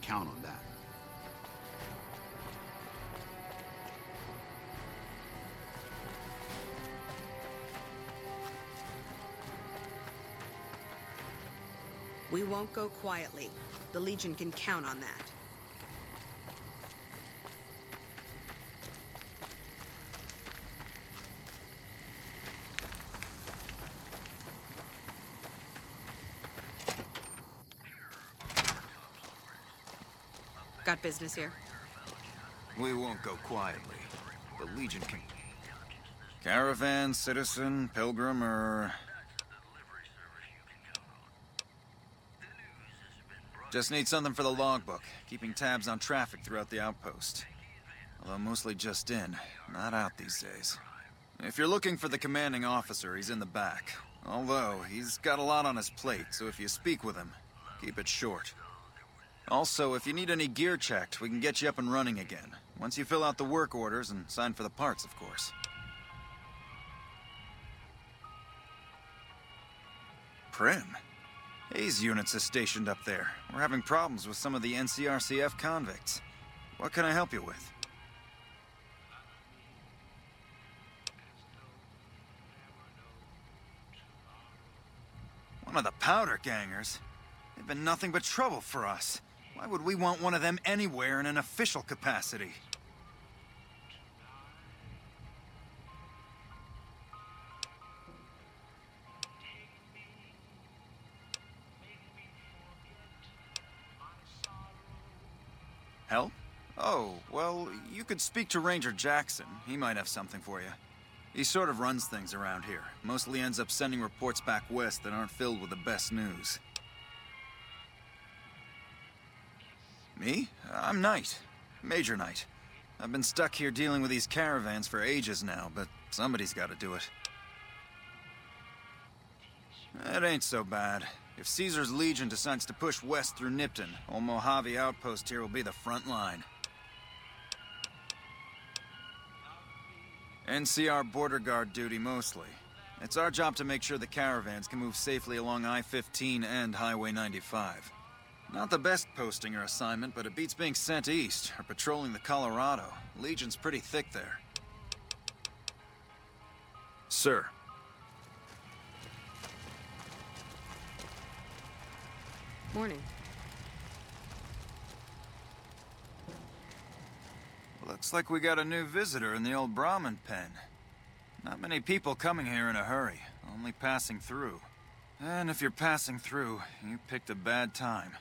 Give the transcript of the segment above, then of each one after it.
count on that. We won't go quietly. The Legion can count on that. Got business here? We won't go quietly. The Legion can... Caravan, citizen, pilgrim, or... Just need something for the logbook, keeping tabs on traffic throughout the outpost. Although mostly just in, not out these days. If you're looking for the commanding officer, he's in the back. Although, he's got a lot on his plate, so if you speak with him, keep it short. Also, if you need any gear checked, we can get you up and running again. Once you fill out the work orders and sign for the parts, of course. Prim? Hayes units is stationed up there. We're having problems with some of the NCRCF convicts. What can I help you with? One of the powder gangers? They've been nothing but trouble for us. Why would we want one of them anywhere in an official capacity? Help? Oh, well, you could speak to Ranger Jackson. He might have something for you. He sort of runs things around here. Mostly ends up sending reports back west that aren't filled with the best news. Me? I'm Knight. Major Knight. I've been stuck here dealing with these caravans for ages now, but somebody's got to do it. It ain't so bad. If Caesar's Legion decides to push west through Nipton, old Mojave Outpost here will be the front line. NCR border guard duty mostly. It's our job to make sure the caravans can move safely along I-15 and Highway 95. Not the best posting or assignment, but it beats being sent east or patrolling the Colorado. Legion's pretty thick there. Sir. Morning. Looks like we got a new visitor in the old Brahmin pen. Not many people coming here in a hurry, only passing through. And if you're passing through, you picked a bad time.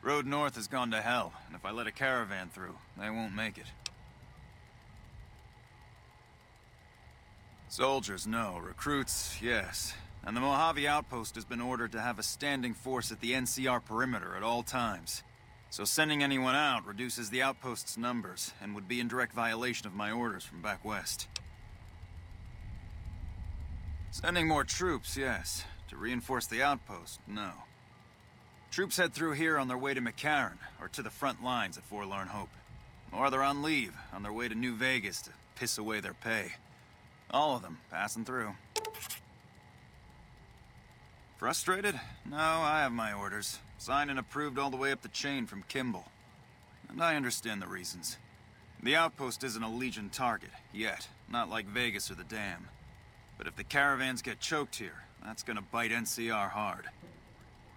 Road north has gone to hell, and if I let a caravan through, they won't make it. Soldiers, no. Recruits, yes. And the Mojave Outpost has been ordered to have a standing force at the NCR perimeter at all times. So sending anyone out reduces the outpost's numbers, and would be in direct violation of my orders from back west. Sending more troops, yes. To reinforce the outpost, no. Troops head through here on their way to McCarran, or to the front lines at Forlorn Hope. Or they're on leave, on their way to New Vegas to piss away their pay. All of them passing through. Frustrated? No, I have my orders. Signed and approved all the way up the chain from Kimball. And I understand the reasons. The outpost isn't a Legion target, yet. Not like Vegas or the Dam. But if the caravans get choked here, that's gonna bite NCR hard.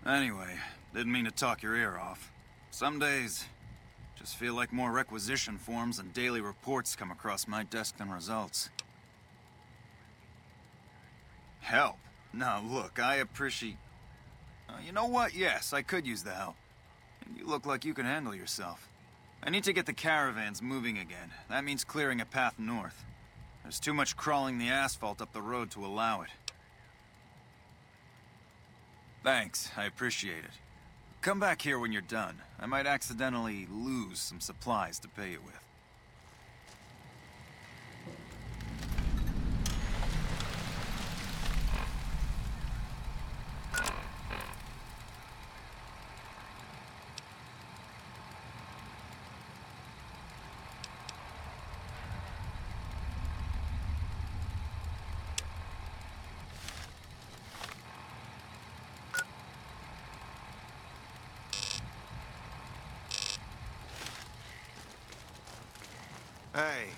Anyway, didn't mean to talk your ear off. Some days, just feel like more requisition forms and daily reports come across my desk than results. Help? Now look, I appreciate... you know what? Yes, I could use the help. And you look like you can handle yourself. I need to get the caravans moving again. That means clearing a path north. There's too much crawling the asphalt up the road to allow it. Thanks, I appreciate it. Come back here when you're done. I might accidentally lose some supplies to pay you with. Hey.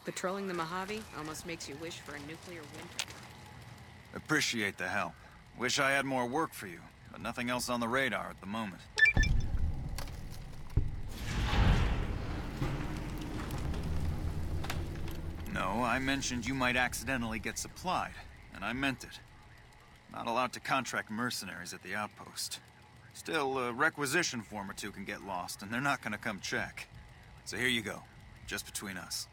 Patrolling the Mojave almost makes you wish for a nuclear winter. Appreciate the help. Wish I had more work for you, but nothing else on the radar at the moment. No, I mentioned you might accidentally get supplied, and I meant it. Not allowed to contract mercenaries at the outpost. Still, a requisition form or two can get lost, and they're not gonna come check. So here you go, just between us.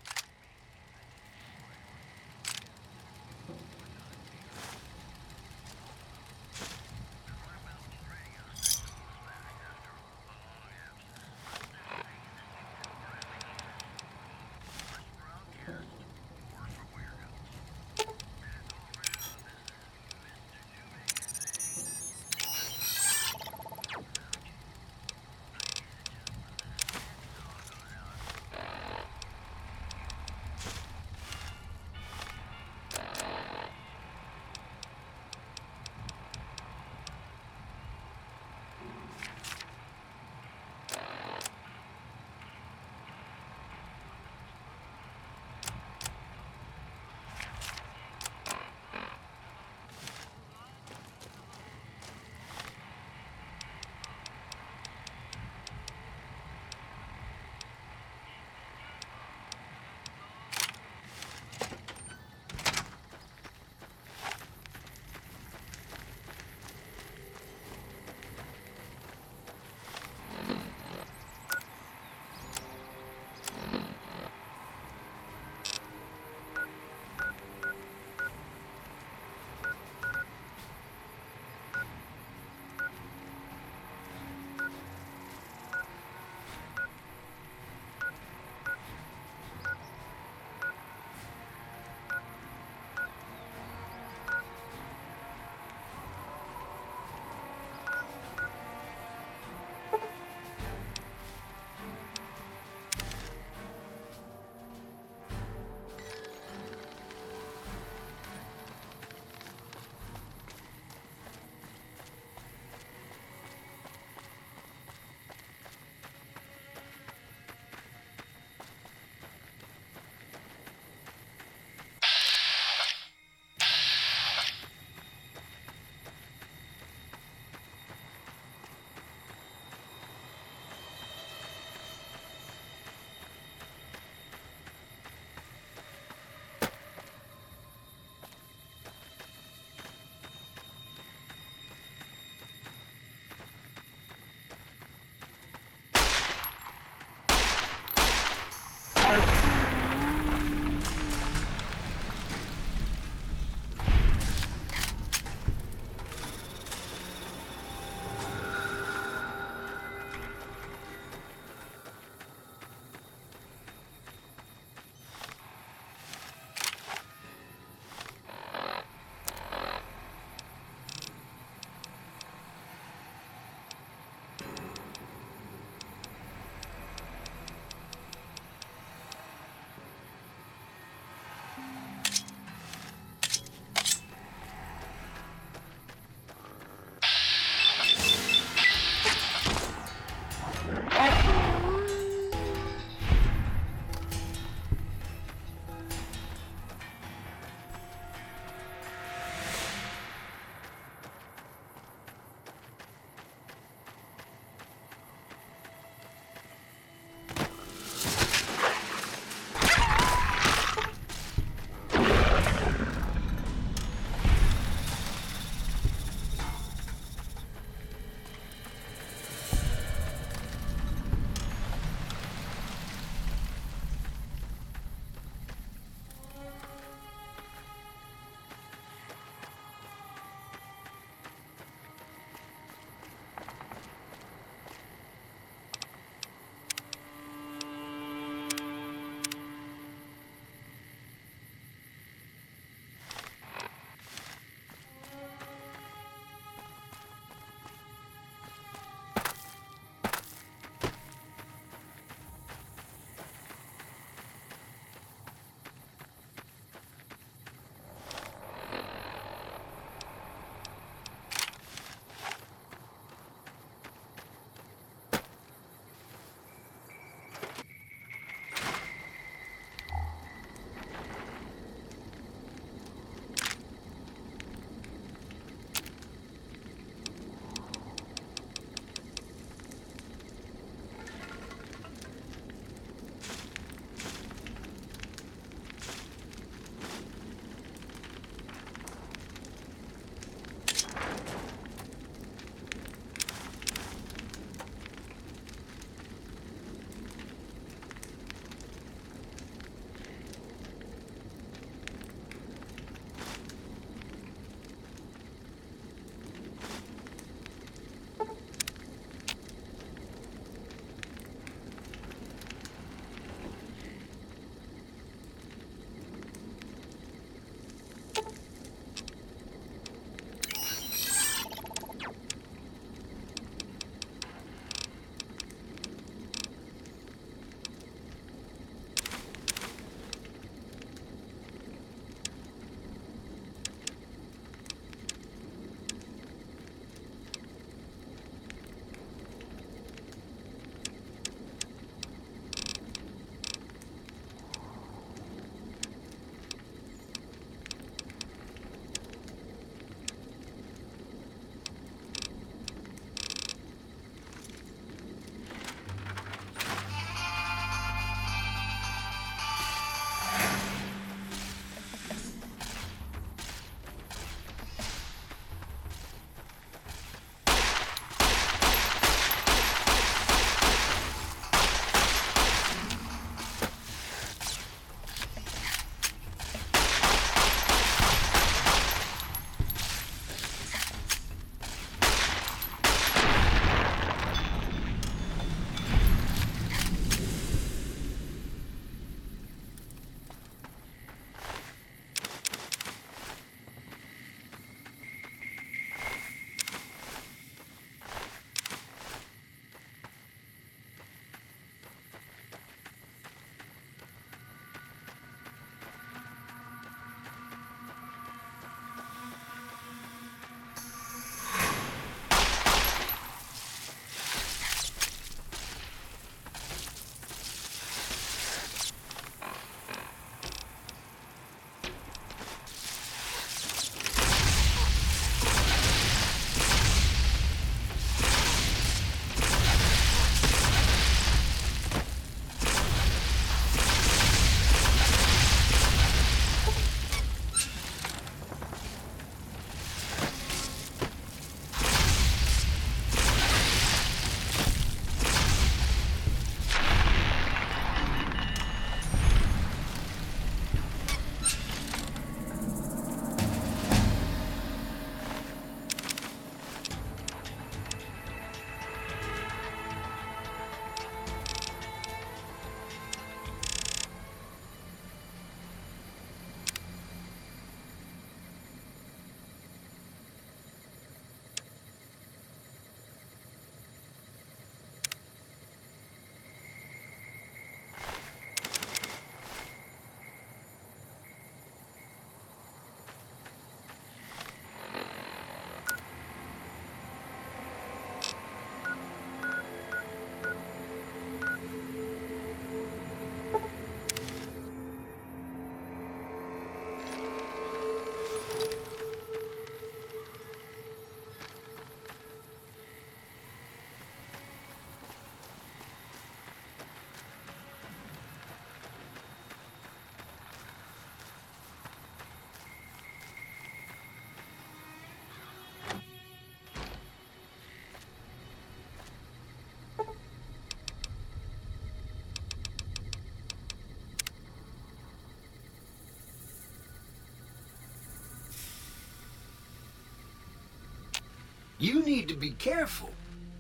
You need to be careful.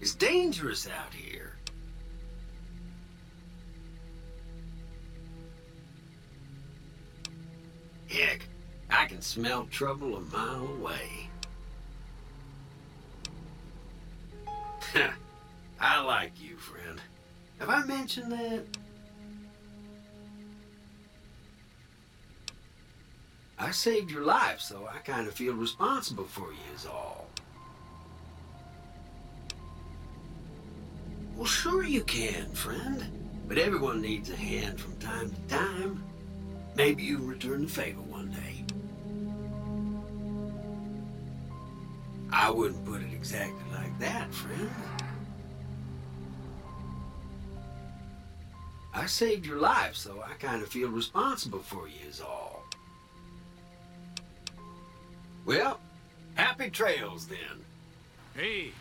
It's dangerous out here. Heck, I can smell trouble a mile away. I like you, friend. Have I mentioned that? I saved your life, so I kind of feel responsible for you is all. Well, sure you can, friend. But everyone needs a hand from time to time. Maybe you'll return the favor one day. I wouldn't put it exactly like that, friend. I saved your life, so I kind of feel responsible for you is all. Well, happy trails then. Hey.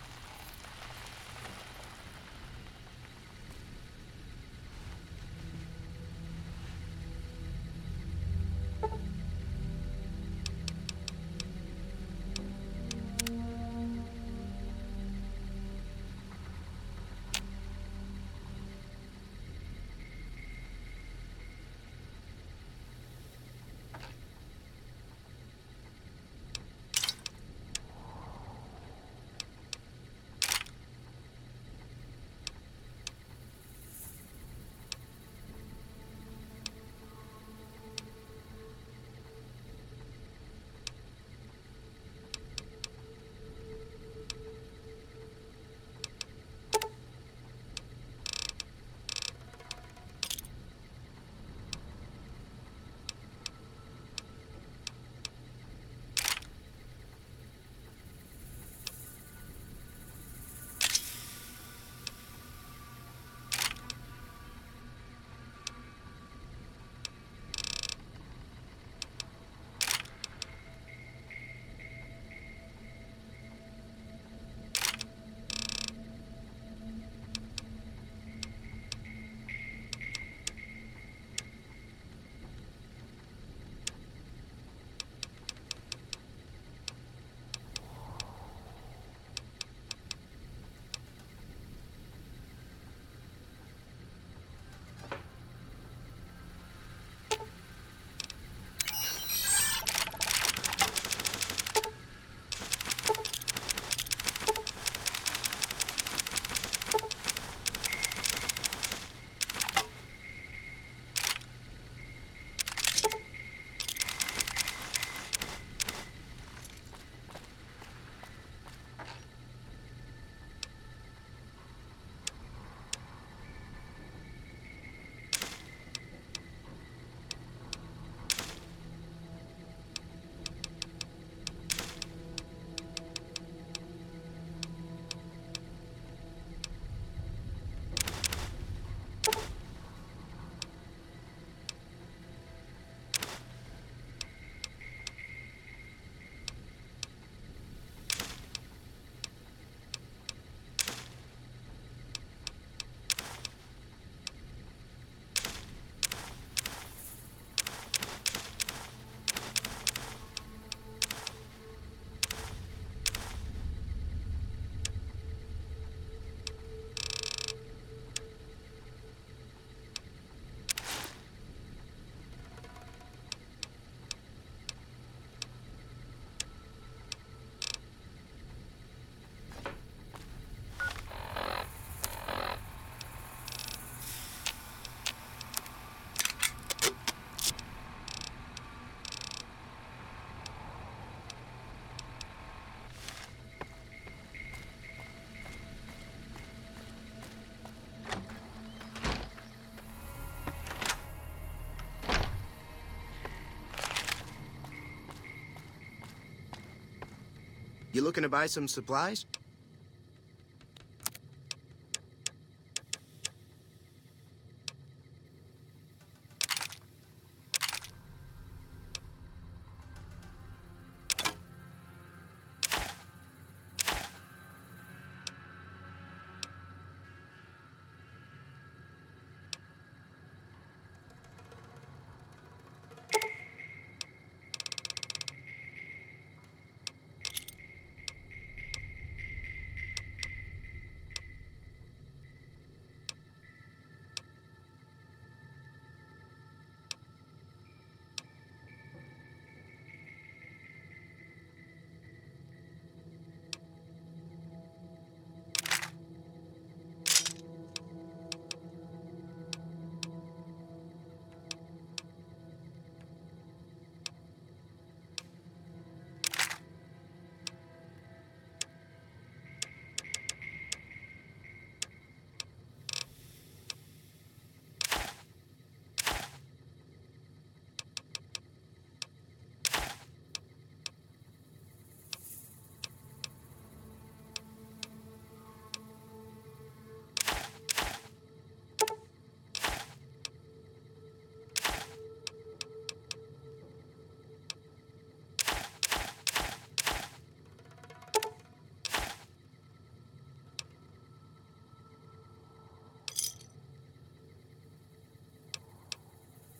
You looking to buy some supplies?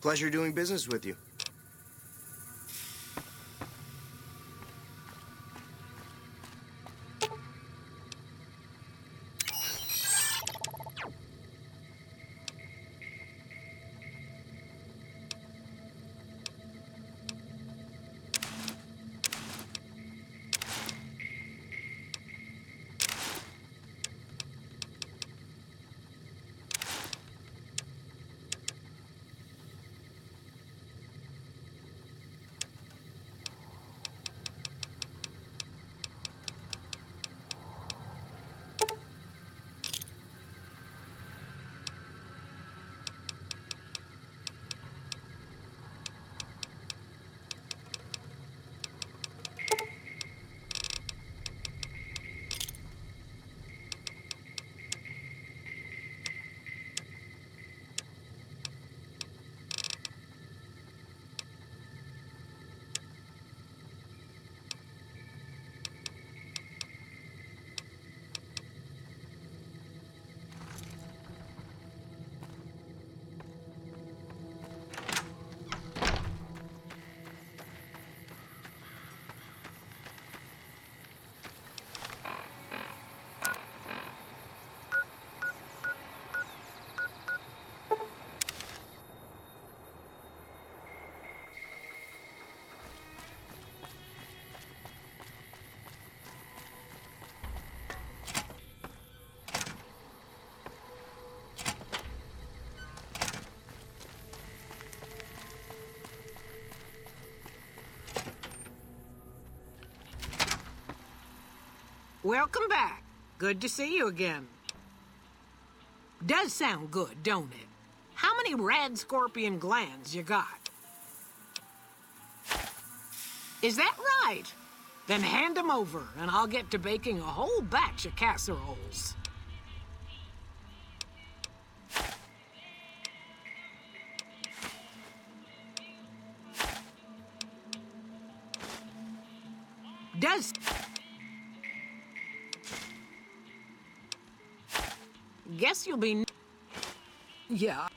Pleasure doing business with you. Welcome back. Good to see you again. Does sound good, don't it? How many rad scorpion glands you got? Is that right? Then hand them over, and I'll get to baking a whole batch of casseroles. Does... Guess you'll be... Yeah.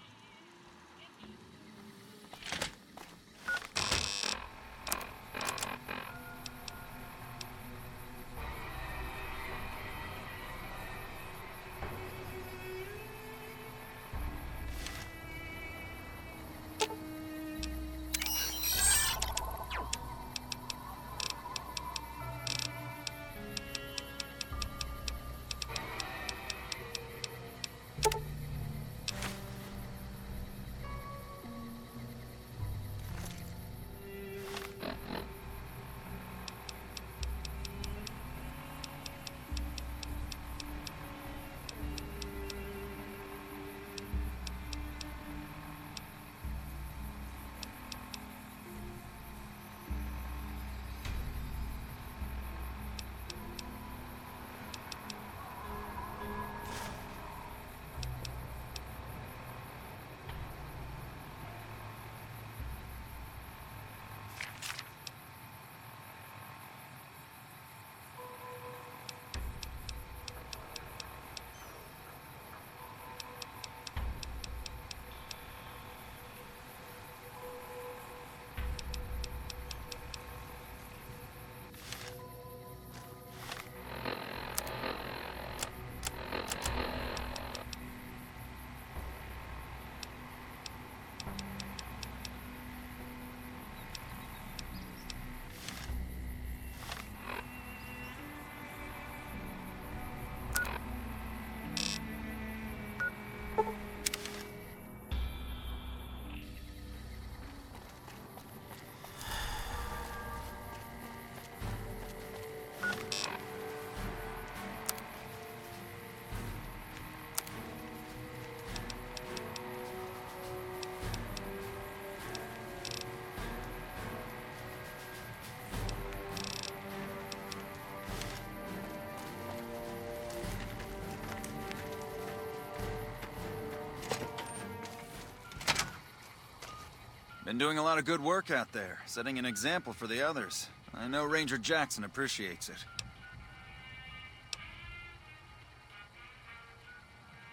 Been doing a lot of good work out there, setting an example for the others. I know Ranger Jackson appreciates it.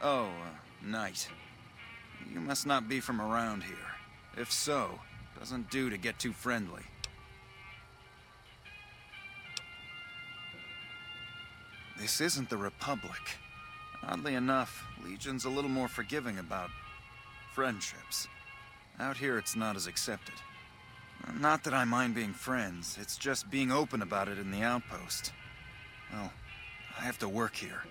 Oh, Knight. You must not be from around here. If so, doesn't do to get too friendly. This isn't the Republic. Oddly enough, Legion's a little more forgiving about friendships. Out here, it's not as accepted. Not that I mind being friends, it's just being open about it in the outpost. Well, I have to work here.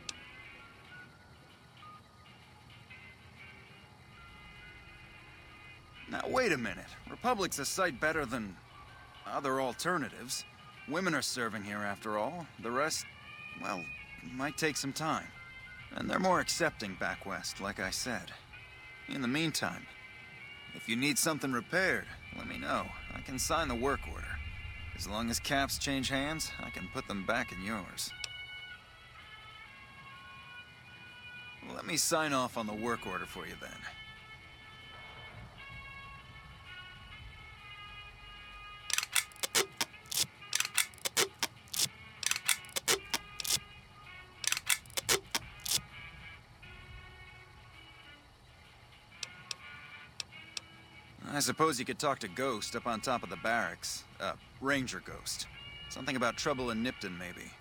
Now, wait a minute. Republic's a sight better than other alternatives. Women are serving here, after all. The rest, well, might take some time. And they're more accepting back west, like I said. In the meantime, if you need something repaired, let me know. I can sign the work order. As long as caps change hands, I can put them back in yours. Let me sign off on the work order for you then. I suppose you could talk to Ghost up on top of the barracks. Ranger Ghost. Something about trouble in Nipton, maybe.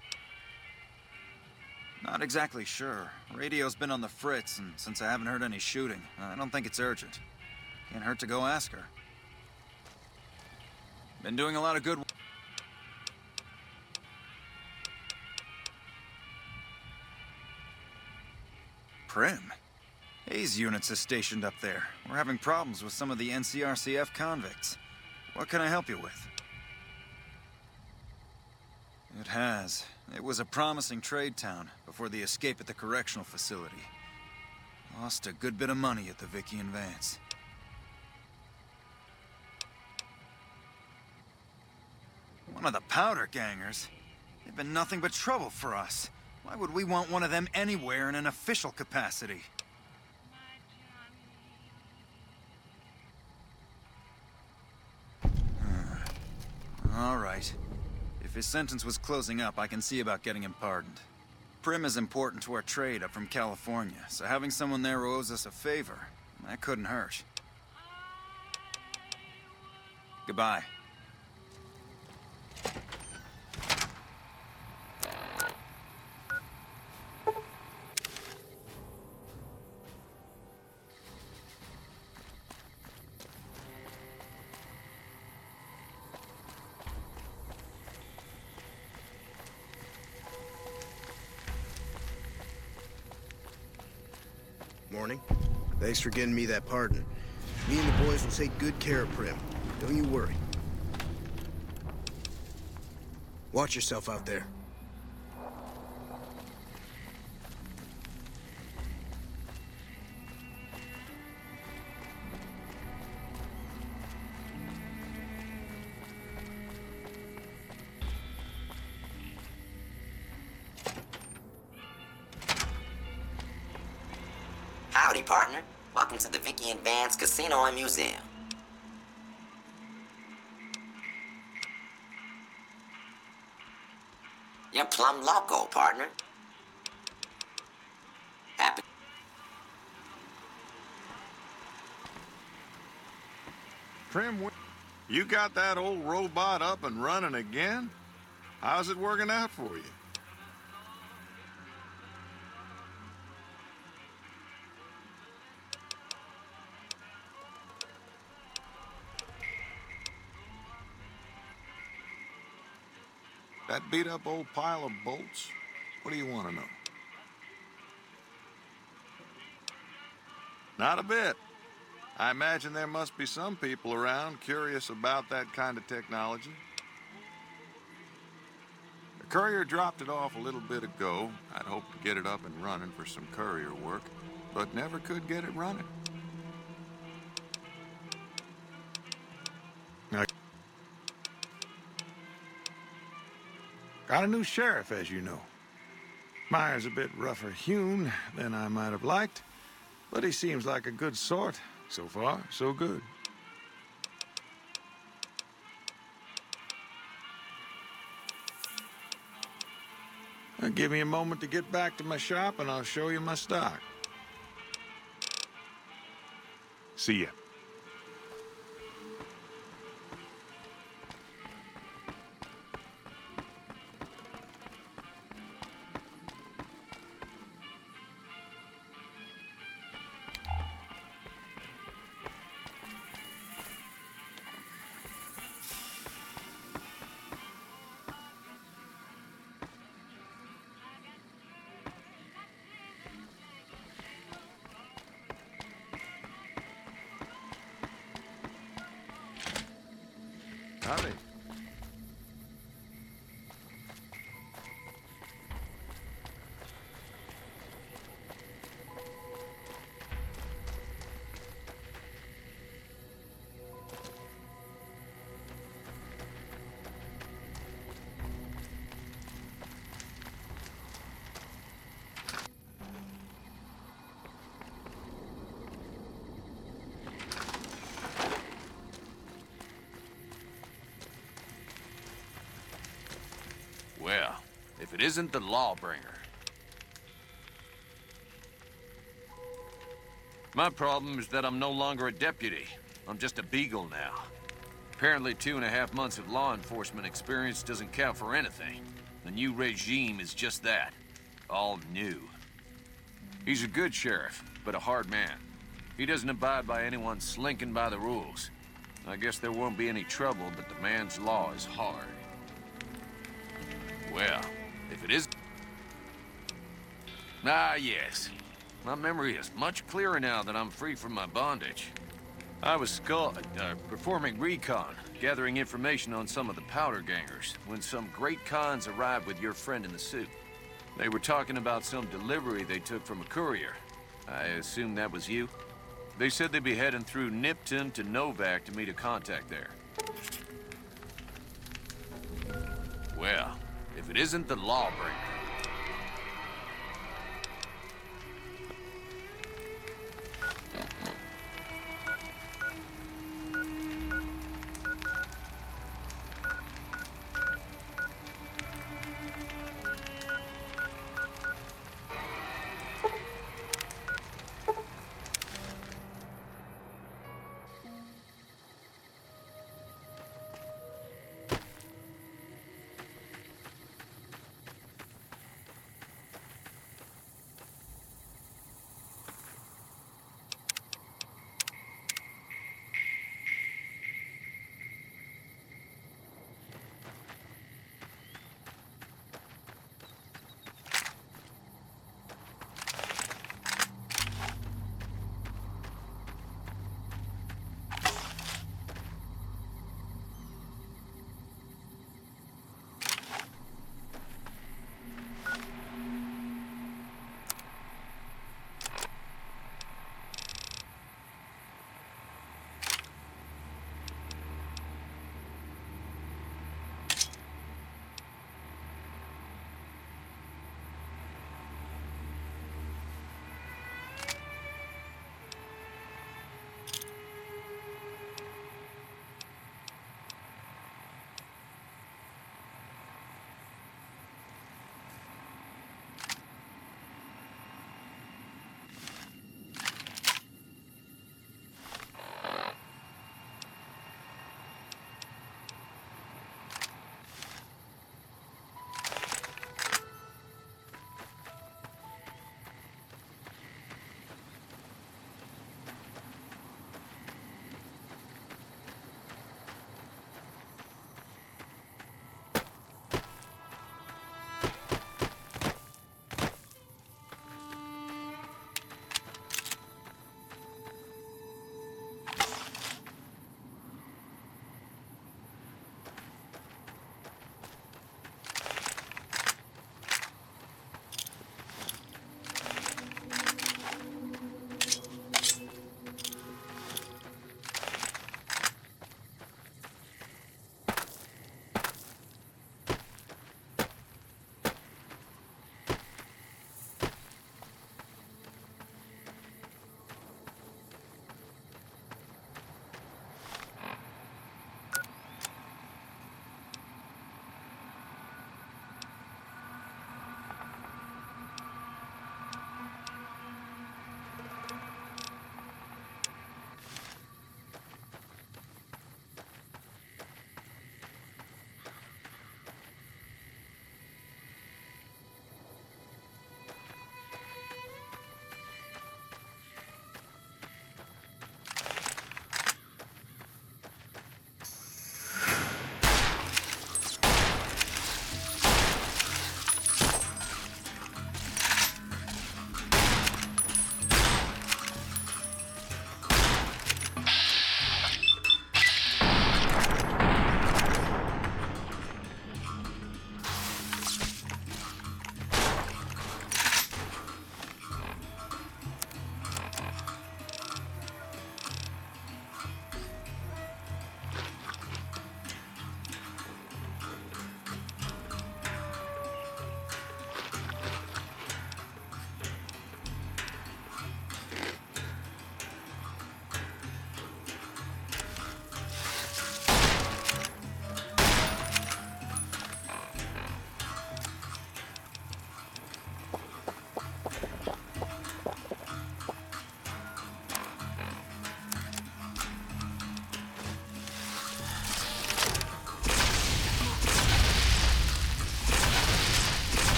Not exactly sure. Radio's been on the fritz, and since I haven't heard any shooting, I don't think it's urgent. Can't hurt to go ask her. Been doing a lot of good work. Prim? Hayes units is stationed up there. We're having problems with some of the NCRCF convicts. What can I help you with? It has. It was a promising trade town before the escape at the correctional facility. Lost a good bit of money at the Vicky and Vance. One of the powder gangers? They've been nothing but trouble for us. Why would we want one of them anywhere in an official capacity? All right. If his sentence was closing up, I can see about getting him pardoned. Prim is important to our trade up from California, so having someone there who owes us a favor, that couldn't hurt. Goodbye. Morning. Thanks for getting me that pardon. Me and the boys will take good care of Prim. Don't you worry. Watch yourself out there. Howdy, partner. Welcome to the Vicky and Vance Casino and Museum. You're plumb loco, partner. Happy. Prim, you got that old robot up and running again? How's it working out for you? That beat-up old pile of bolts? What do you want to know? Not a bit. I imagine there must be some people around curious about that kind of technology. The courier dropped it off a little bit ago. I'd hoped to get it up and running for some courier work, but never could get it running. Got a new sheriff, as you know. Meyer's a bit rougher hewn than I might have liked, but he seems like a good sort. So far, so good. Now, give me a moment to get back to my shop, and I'll show you my stock. See ya. Howdy. Well, if it isn't the Lawbringer. My problem is that I'm no longer a deputy. I'm just a beagle now. Apparently 2.5 months of law enforcement experience doesn't count for anything. The new regime is just that. All new. He's a good sheriff, but a hard man. He doesn't abide by anyone slinking by the rules. I guess there won't be any trouble, but the man's law is hard. Well, if it is... Ah, yes. My memory is much clearer now that I'm free from my bondage. I was performing recon, gathering information on some of the powder gangers, when some great cons arrived with your friend in the suit. They were talking about some delivery they took from a courier. I assume that was you? They said they'd be heading through Nipton to Novak to meet a contact there. Well, if it isn't the Lawbringer.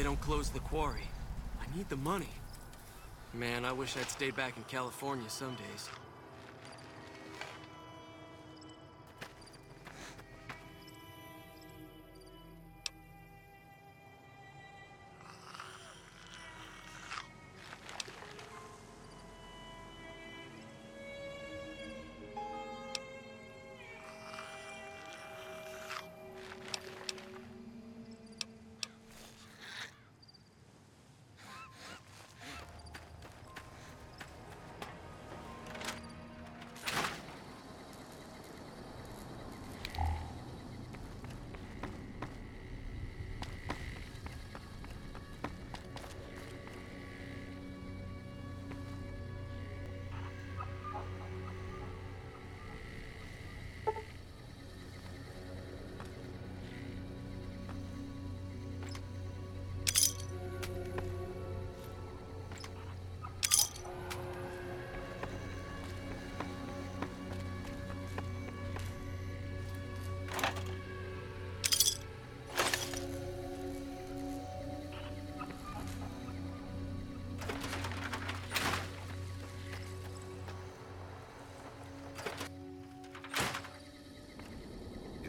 don't close the quarry. I need the money. Man, I wish I'd stayed back in California some days.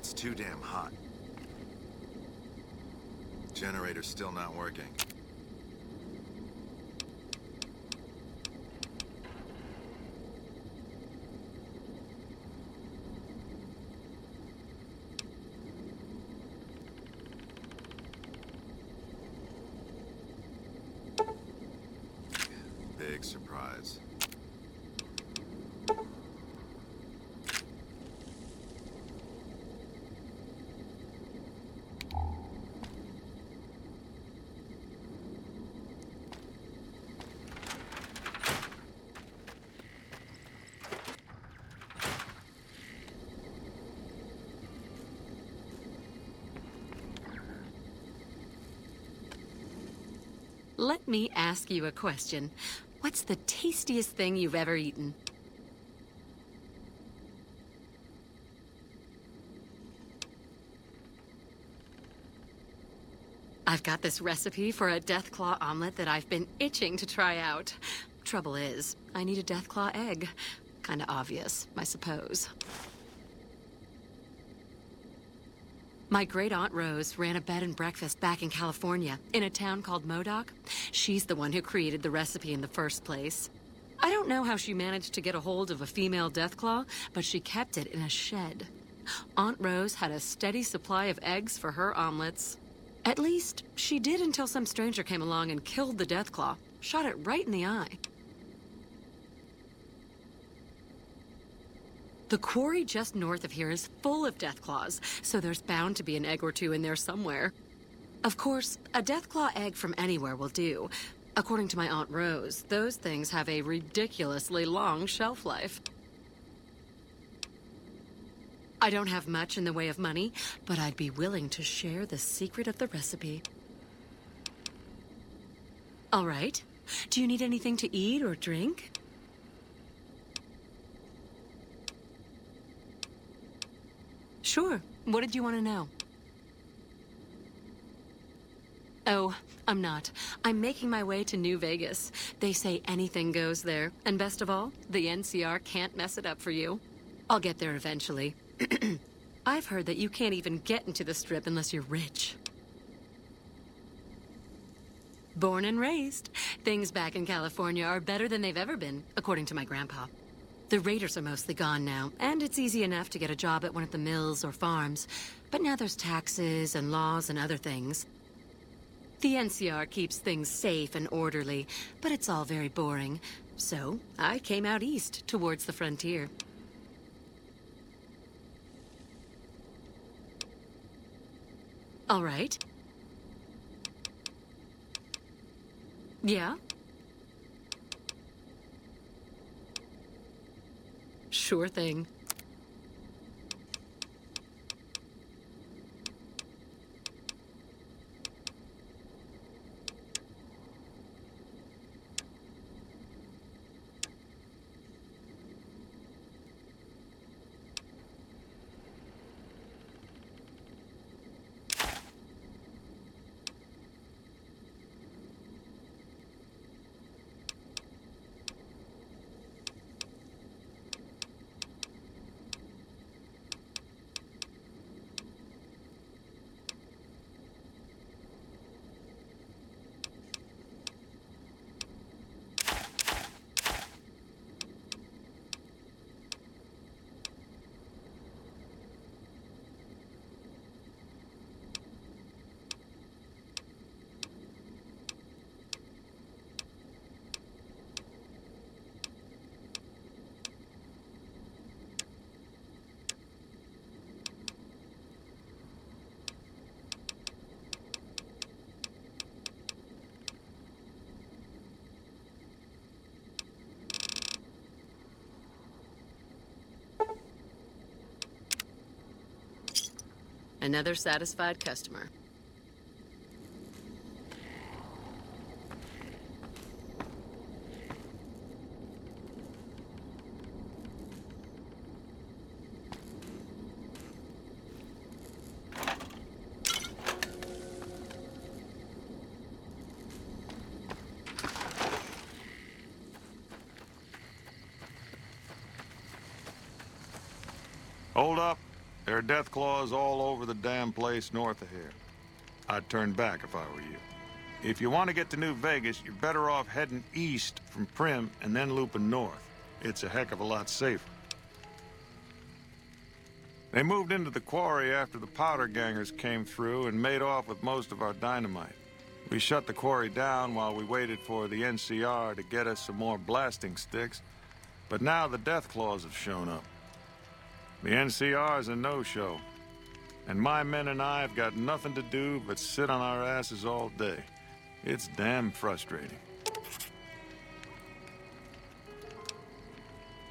It's too damn hot. Generator's still not working. Big surprise. Let me ask you a question. What's the tastiest thing you've ever eaten? I've got this recipe for a Deathclaw omelet that I've been itching to try out. Trouble is, I need a Deathclaw egg. Kinda obvious, I suppose. My great-aunt Rose ran a bed and breakfast back in California, in a town called Modoc. She's the one who created the recipe in the first place. I don't know how she managed to get a hold of a female Deathclaw, but she kept it in a shed. Aunt Rose had a steady supply of eggs for her omelets. At least, she did until some stranger came along and killed the Deathclaw, shot it right in the eye. The quarry just north of here is full of Deathclaws, so there's bound to be an egg or two in there somewhere. Of course, a Deathclaw egg from anywhere will do. According to my Aunt Rose, those things have a ridiculously long shelf life. I don't have much in the way of money, but I'd be willing to share the secret of the recipe. All right. Do you need anything to eat or drink? Sure. What did you want to know? Oh, I'm not. I'm making my way to New Vegas. They say anything goes there. And best of all, the NCR can't mess it up for you. I'll get there eventually. I've heard that you can't even get into the Strip unless you're rich. Born and raised, things back in California are better than they've ever been, according to my grandpa. The raiders are mostly gone now, and it's easy enough to get a job at one of the mills or farms. But now there's taxes and laws and other things. The NCR keeps things safe and orderly, but it's all very boring. So I came out east, towards the frontier. All right. Yeah? Sure thing. Another satisfied customer. Hold up. There are death claws all over the damn place north of here. I'd turn back if I were you. If you want to get to New Vegas, you're better off heading east from Prim and then looping north. It's a heck of a lot safer. They moved into the quarry after the powder gangers came through and made off with most of our dynamite. We shut the quarry down while we waited for the NCR to get us some more blasting sticks, but now the death claws have shown up. The NCR's a no-show, and my men and I have got nothing to do but sit on our asses all day. It's damn frustrating.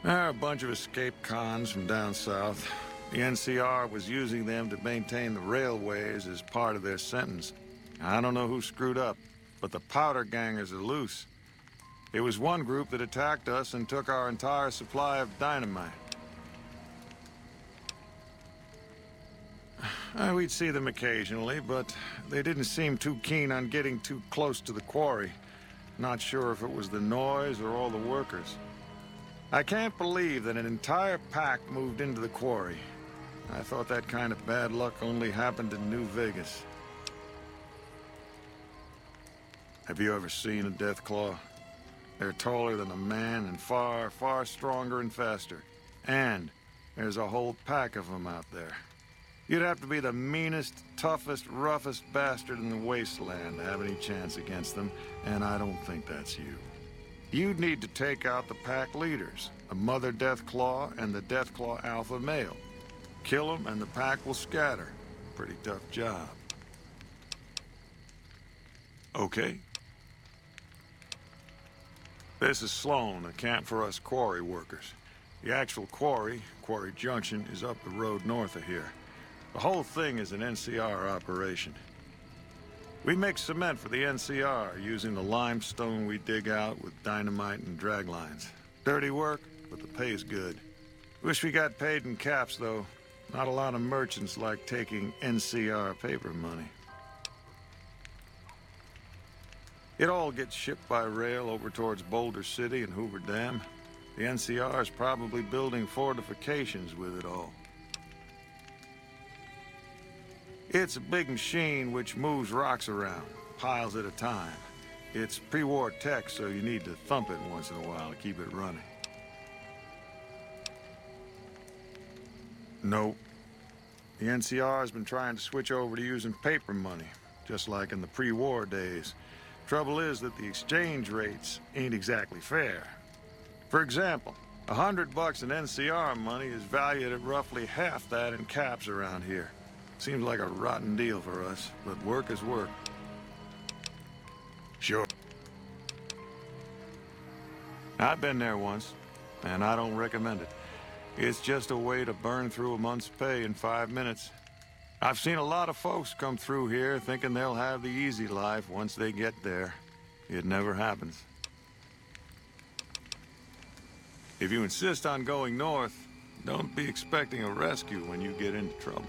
There are a bunch of escaped cons from down south. The NCR was using them to maintain the railways as part of their sentence. I don't know who screwed up, but the powder gangers are loose. It was one group that attacked us and took our entire supply of dynamite. We'd see them occasionally, but they didn't seem too keen on getting too close to the quarry. Not sure if it was the noise or all the workers. I can't believe that an entire pack moved into the quarry. I thought that kind of bad luck only happened in New Vegas. Have you ever seen a Deathclaw? They're taller than a man and far, far stronger and faster. And there's a whole pack of them out there. You'd have to be the meanest, toughest, roughest bastard in the wasteland to have any chance against them, and I don't think that's you. You'd need to take out the pack leaders, the Mother Deathclaw and the Deathclaw Alpha Male. Kill them and the pack will scatter. Pretty tough job. Okay. This is Sloan, a camp for us quarry workers. The actual quarry, Quarry Junction, is up the road north of here. The whole thing is an NCR operation. We make cement for the NCR using the limestone we dig out with dynamite and drag lines. Dirty work, but the pay's good. Wish we got paid in caps, though. Not a lot of merchants like taking NCR paper money. It all gets shipped by rail over towards Boulder City and Hoover Dam. The NCR is probably building fortifications with it all. It's a big machine which moves rocks around, piles at a time. It's pre-war tech, so you need to thump it once in a while to keep it running. Nope. The NCR has been trying to switch over to using paper money, just like in the pre-war days. Trouble is that the exchange rates ain't exactly fair. For example, $100 in NCR money is valued at roughly half that in caps around here. Seems like a rotten deal for us, but work is work. Sure. I've been there once, and I don't recommend it. It's just a way to burn through a month's pay in 5 minutes. I've seen a lot of folks come through here thinking they'll have the easy life once they get there. It never happens. If you insist on going north, don't be expecting a rescue when you get into trouble.